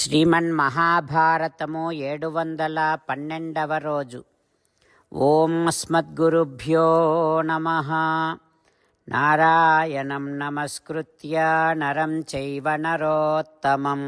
శ్రీమన్మహాభారతము 712వ రోజు. ఓం అస్మద్గురుభ్యో నమః. నారాయణం నమస్కృత్య నరం చైవ నరోత్తమం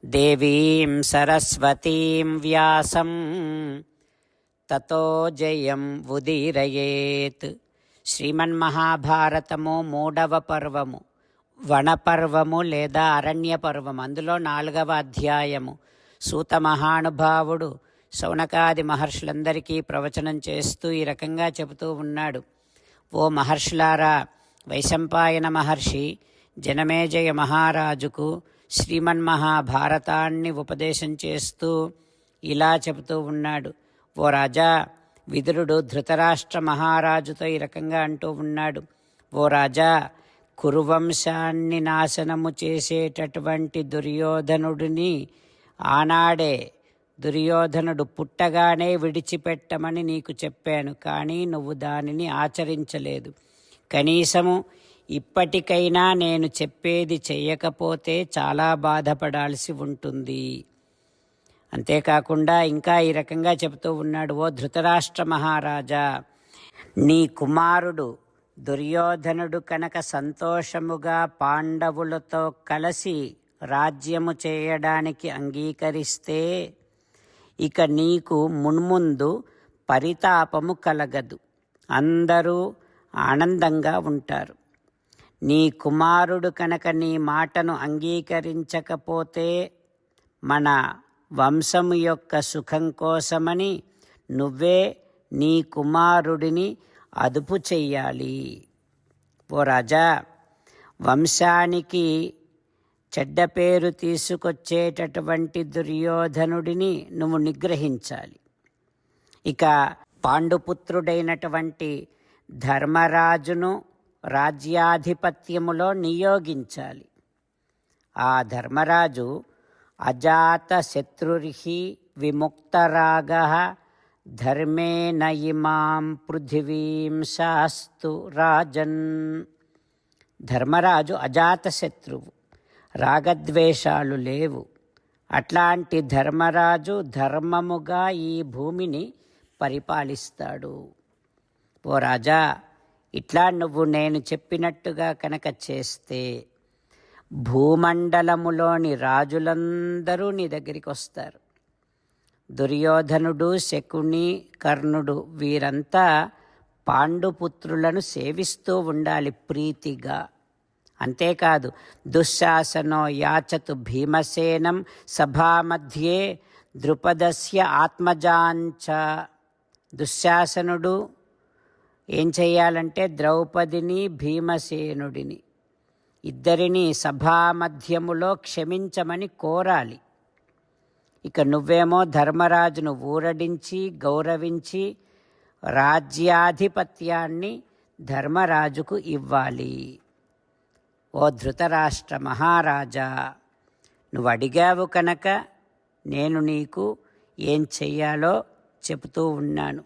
దేవీం సరస్వతీం వ్యాసం తతో జయం ఉదీరయేత్. శ్రీమన్మహాభారతము 3వ పర్వము, వనపర్వము లేదా అరణ్య పర్వం. అందులో 4వ అధ్యాయము. సూత మహానుభావుడు శౌనకాది మహర్షులందరికీ ప్రవచనం చేస్తూ ఈ రకంగా చెబుతూ ఉన్నాడు. ఓ మహర్షులారా, వైశంపాయన మహర్షి జనమేజయ మహారాజుకు శ్రీమన్మహాభారతాన్ని ఉపదేశం చేస్తూ ఇలా చెబుతూ ఉన్నాడు. ఓ రాజా, విదురుడు ధృతరాష్ట్ర మహారాజుతో ఈ రకంగా అంటూ ఉన్నాడు. ఓ రాజా, కురువంశాన్ని నాశనము చేసేటటువంటి దుర్యోధనుడిని ఆనాడే దుర్యోధనుడు పుట్టగానే విడిచిపెట్టమని నీకు చెప్పాను, కానీ నువ్వు దానిని ఆచరించలేదు. కనీసము ఇప్పటికైనా నేను చెప్పేది చెయ్యకపోతే చాలా బాధపడాల్సి ఉంటుంది. అంతేకాకుండా ఇంకా ఈ రకంగా చెబుతూ ఉన్నాడు. ఓ ధృతరాష్ట్ర మహారాజా, నీ కుమారుడు దుర్యోధనుడు కనుక సంతోషముగా పాండవులతో కలిసి రాజ్యము చేయడానికి అంగీకరిస్తే ఇక నీకు మున్ముందు పరితాపము కలగదు, అందరూ ఆనందంగా ఉంటారు. నీ కుమారుడు కనుక నీ మాటను అంగీకరించకపోతే మన వంశము యొక్క సుఖం కోసమని నువ్వే నీ కుమారుడిని అదుపు చెయ్యాలి. ఓ రాజా, వంశానికి చెడ్డ పేరు తీసుకొచ్చేటటువంటి దుర్యోధనుడిని నువ్వు నిగ్రహించాలి. ఇక పాండుపుత్రుడైనటువంటి ధర్మరాజును రాజ్యాధిపత్యములో నియోగించాలి. ఆ ధర్మరాజు అజాత శత్రుర్హి విముక్తరాగః ధర్మేణ ఇమాం పృథివీం శాస్తు రాజన్. ధర్మరాజు అజాతశత్రువు, రాగద్వేషాలు లేవు. అట్లాంటి ధర్మరాజు ధర్మముగా ఈ భూమిని పరిపాలిస్తాడు. ఓ రాజా, ఇట్లా నువ్వు నేను చెప్పినట్టుగా కనుక చేస్తే భూమండలములోని రాజులందరూ నీ దగ్గరికి వస్తారు. దుర్యోధనుడు, శకుని, కర్ణుడు వీరంతా పాండుపుత్రులను సేవిస్తూ ఉండాలి ప్రీతిగా. అంతేకాదు, దుశ్శాసనో యాచతు భీమసేనం సభామధ్యే ద్రుపదస్య ఆత్మజాంచ. దుశ్శాసనుడు ఏం చెయ్యాలంటే ద్రౌపదిని, భీమసేనుడిని ఇద్దరిని సభామధ్యములో క్షమించమని కోరాలి. ఇక నువ్వేమో ధర్మరాజును ఊరడించి గౌరవించి రాజ్యాధిపత్యాన్ని ధర్మరాజుకు ఇవ్వాలి. ఓ ధృతరాష్ట్ర మహారాజా, నువ్వు అడిగావు కనుక నేను నీకు ఏం చెయ్యాలో చెబుతూ ఉన్నాను.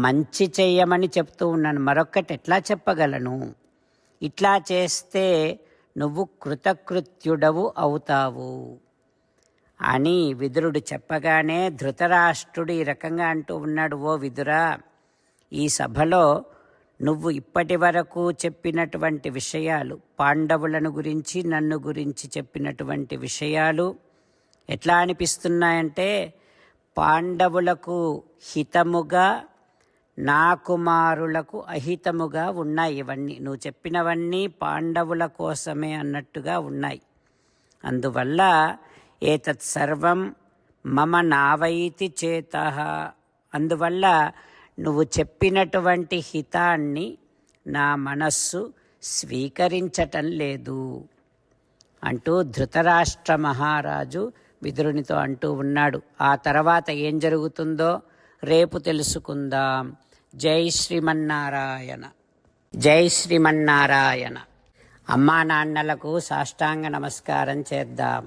మంచి చెయ్యమని చెప్తూ ఉన్నాను, మరొక్కటి ఎట్లా చెప్పగలను? ఇట్లా చేస్తే నువ్వు కృతకృత్యుడవు అవుతావు అని విదురుడు చెప్పగానే ధృతరాష్ట్రుడు ఈ రకంగా అంటూ ఉన్నాడు. ఓ విదురా, ఈ సభలో నువ్వు ఇప్పటి వరకు చెప్పినటువంటి విషయాలు, పాండవులను గురించి నన్ను గురించి చెప్పినటువంటి విషయాలు ఎట్లా అనిపిస్తున్నాయంటే పాండవులకు హితముగా, నా కుమారులకు అహితముగా ఉన్నాయి. ఇవన్నీ నువ్వు చెప్పినవన్నీ పాండవుల కోసమే అన్నట్టుగా ఉన్నాయి. అందువల్ల ఏతత్ సర్వం మమ నావైతి చేతః. అందువల్ల నువ్వు చెప్పినటువంటి హితాన్ని నా మనస్సు స్వీకరించటం లేదు అంటూ ధృతరాష్ట్ర మహారాజు విదురునితో అంటూ ఉన్నాడు. ఆ తర్వాత ఏం జరుగుతుందో రేపు తెలుసుకుందాం. జై శ్రీమన్నారాయణ. జై శ్రీమన్నారాయణ. అమ్మా నాన్నలకు సాష్టాంగ నమస్కారం చేద్దాం.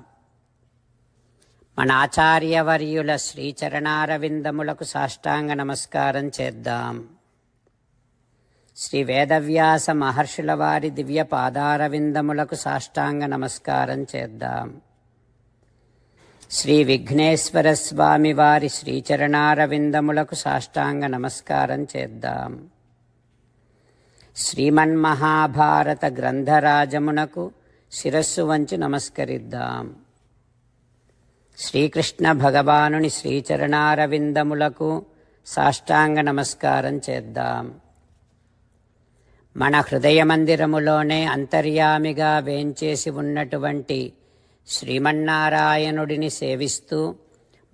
మన ఆచార్యవర్యుల శ్రీచరణారవిందములకు సాష్టాంగ నమస్కారం చేద్దాం. శ్రీ వేదవ్యాస మహర్షుల వారి దివ్య పాదారవిందములకు సాష్టాంగ నమస్కారం చేద్దాం. శ్రీ విఘ్నేశ్వర స్వామి వారి శ్రీచరణారవిందములకు సాష్టాంగ నమస్కారం చేద్దాం. శ్రీమన్మహాభారత గ్రంథరాజమునకు శిరస్సు వంచి నమస్కరిద్దాం. శ్రీకృష్ణ భగవానుని శ్రీచరణారవిందములకు సాష్టాంగ నమస్కారం చేద్దాం. మన హృదయ మందిరములోనే అంతర్యామిగా వేంచేసి ఉన్నటువంటి శ్రీమన్నారాయణుడిని సేవిస్తూ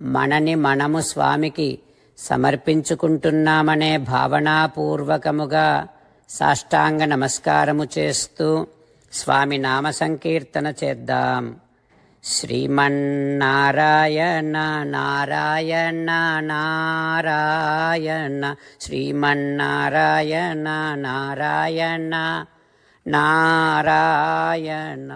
మనని మనము స్వామికి సమర్పించుకుంటున్నామనే భావనాపూర్వకముగా సాష్టాంగ నమస్కారము చేస్తూ స్వామి నామ సంకీర్తన చేద్దాం. శ్రీమన్నారాయణ నారాయణ నారాయణ శ్రీమన్నారాయణ నారాయణ నారాయణ.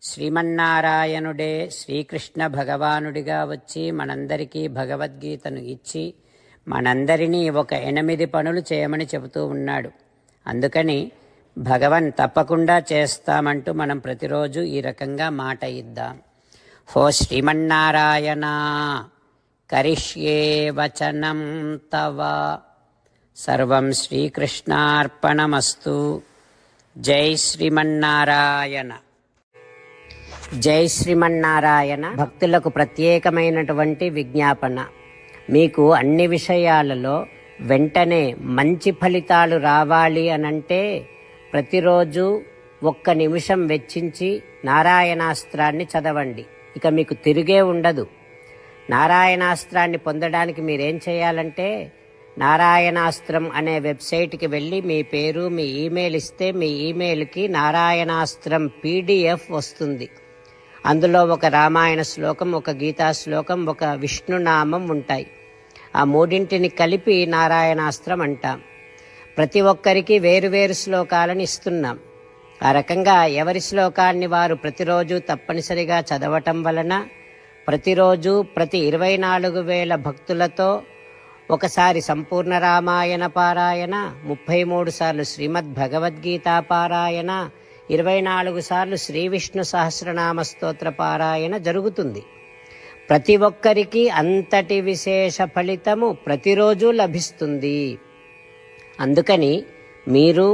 శ్రీమన్నారాయణుడే శ్రీకృష్ణ భగవానుడిగా వచ్చి మనందరికీ భగవద్గీతను ఇచ్చి మనందరినీ ఒక 8 పనులు చేయమని చెబుతూ ఉన్నాడు. అందుకని భగవన్ తప్పకుండా చేస్తామంటూ మనం ప్రతిరోజు ఈ రకంగా మాట ఇద్దాం. హో శ్రీమన్నారాయణ కరిష్యే వచనం తవ సర్వం శ్రీకృష్ణార్పణమస్తు. జై శ్రీమన్నారాయణ. జై శ్రీమన్నారాయణ. భక్తులకు ప్రత్యేకమైనటువంటి విజ్ఞాపన. మీకు అన్ని విషయాలలో వెంటనే మంచి ఫలితాలు రావాలి అనంటే ప్రతిరోజు 1 నిమిషం వెచ్చించి నారాయణాస్త్రాన్ని చదవండి. ఇక మీకు తిరిగే ఉండదు. నారాయణాస్త్రాన్ని పొందడానికి మీరేం చేయాలంటే నారాయణాస్త్రం అనే వెబ్సైట్కి వెళ్ళి మీ పేరు మీ ఈమెయిల్ ఇస్తే మీ ఈమెయిల్కి నారాయణాస్త్రం PDF వస్తుంది. అందులో ఒక రామాయణ శ్లోకం, ఒక గీతా శ్లోకం, ఒక విష్ణునామం ఉంటాయి. ఆ 3 కలిపి నారాయణాస్త్రం అంటాం. ప్రతి ఒక్కరికి వేరువేరు శ్లోకాలను ఇస్తున్నాం. ఆ రకంగా ఎవరి శ్లోకాన్ని వారు ప్రతిరోజు తప్పనిసరిగా చదవటం వలన ప్రతిరోజు ప్రతి 24,000 భక్తులతో ఒకసారి సంపూర్ణ రామాయణ పారాయణ, 33 సార్లు శ్రీమద్ భగవద్గీత పారాయణ, 24 సార్లు శ్రీ విష్ణు సహస్రనామ స్తోత్ర పారాయణ జరుగుతుంది. ప్రతి ఒక్కరికి అంతటి విశేష ఫలితము ప్రతిరోజు లభిస్తుంది. అందుకని మీరు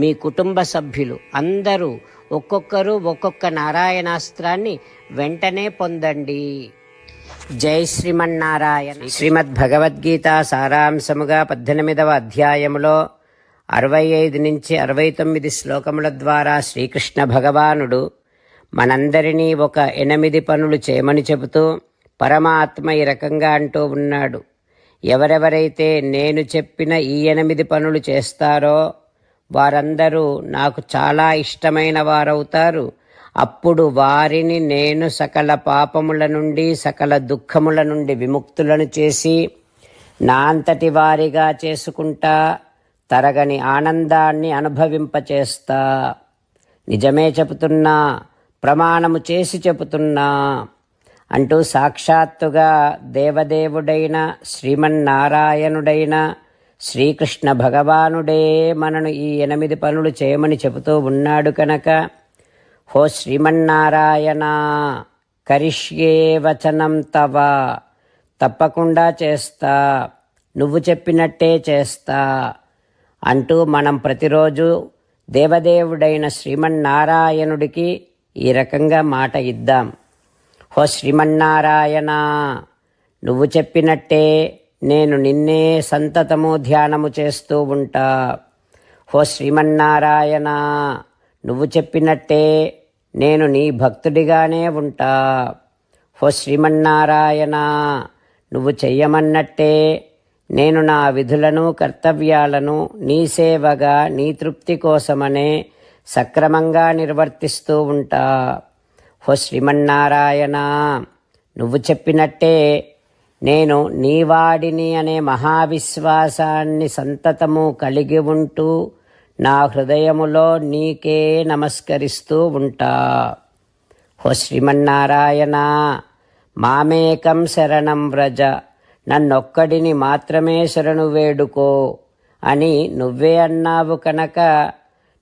మీ కుటుంబ సభ్యులు అందరూ ఒక్కొక్కరు ఒక్కొక్క నారాయణాస్త్రాన్ని వెంటనే పొందండి. జై శ్రీమన్నారాయణ. శ్రీమద్ భగవద్గీత సారాంశముగా 18వ అధ్యాయములో 65 నుంచి 69 శ్లోకముల ద్వారా శ్రీకృష్ణ భగవానుడు మనందరినీ ఒక 8 పనులు చేయమని చెబుతూ పరమాత్మ ఈ రకంగా అంటూ ఉన్నాడు. ఎవరెవరైతే నేను చెప్పిన ఈ 8 పనులు చేస్తారో వారందరూ నాకు చాలా ఇష్టమైన వారవుతారు. అప్పుడు వారిని నేను సకల పాపముల నుండి సకల దుఃఖముల నుండి విముక్తులను చేసి నా అంతటి వారిగా చేసుకుంటా, తరగని ఆనందాన్ని అనుభవింపచేస్తా. నిజమే చెబుతున్నా, ప్రమాణము చేసి చెబుతున్నా అంటూ సాక్షాత్తుగా దేవదేవుడైన శ్రీమన్నారాయణుడైన శ్రీకృష్ణ భగవానుడే మనను ఈ 8 పనులు చేయమని చెబుతూ ఉన్నాడు కనుక హో శ్రీమన్నారాయణ కరిష్యే వచనం తవ తప్పకుండా చేస్తా, నువ్వు చెప్పినట్టే చేస్తా అంటూ మనం ప్రతిరోజు దేవదేవుడైన శ్రీమన్నారాయణుడికి ఈ రకంగా మాట ఇద్దాం. హో శ్రీమన్నారాయణ నువ్వు చెప్పినట్టే నేను నిన్నే సంతతము ధ్యానము చేస్తూ ఉంటా. హో శ్రీమన్నారాయణ నువ్వు చెప్పినట్టే నేను నీ భక్తుడిగానే ఉంటా. హో శ్రీమన్నారాయణ నువ్వు చెయ్యమన్నట్టే నేను నా విధులను కర్తవ్యాలను నీ సేవగా నీ తృప్తి కోసమనే సక్రమంగా నిర్వర్తిస్తూ ఉంటా. హో శ్రీమన్నారాయణ నువ్వు చెప్పినట్టే నేను నీవాడిని అనే మహావిశ్వాసాన్ని సంతతము కలిగి ఉంటూ నా హృదయములో నీకే నమస్కరిస్తూ ఉంటా. హో శ్రీమన్నారాయణ మామేకం శరణం వ్రజ, నన్నొక్కడిని మాత్రమే శరణు వేడుకో అని నువ్వే అన్నావు కనుక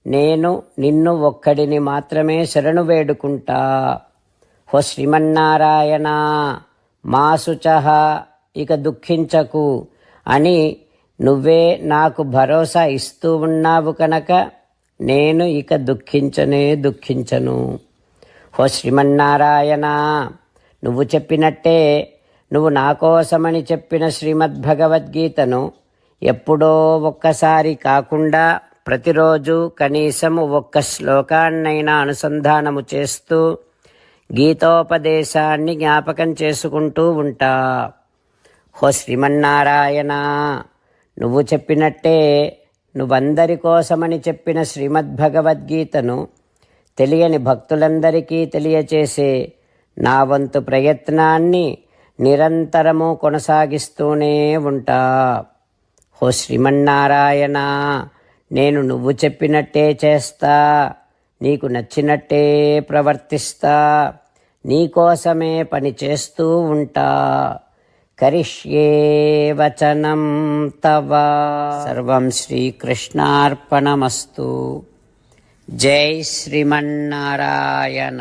నేను నిన్ను ఒక్కడిని మాత్రమే శరణు వేడుకుంటా. హో శ్రీమన్నారాయణ మా శుచః, ఇక దుఃఖించకు అని నువ్వే నాకు భరోసా ఇస్తూ ఉన్నావు కనుక నేను ఇక దుఃఖించను. హో శ్రీమన్నారాయణ, నువ్వు చెప్పినట్టే నువ్వు నా కోసమని చెప్పిన శ్రీమద్భగవద్గీతను ఎప్పుడో ఒక్కసారి కాకుండా ప్రతిరోజు కనీసము ఒక్క శ్లోకాన్నైనా అనుసంధానము చేస్తూ గీతోపదేశాన్ని జ్ఞాపకం చేసుకుంటూ ఉంటా. హో శ్రీమన్నారాయణ, నువ్వు చెప్పినట్టే నువ్వందరి కోసమని చెప్పిన శ్రీమద్భగవద్గీతను తెలియని భక్తులందరికీ తెలియచేసే నా వంతు ప్రయత్నాన్ని నిరంతరము కొనసాగిస్తూనే ఉంటా. హో శ్రీమన్నారాయణ, నేను నువ్వు చెప్పినట్టే చేస్తా, నీకు నచ్చినట్టే ప్రవర్తిస్తా, నీకోసమే పని చేస్తూ ఉంటా. కరిష్యే వచనం తవ. సర్వం శ్రీకృష్ణార్పణమస్తు. జై శ్రీమన్నారాయణ.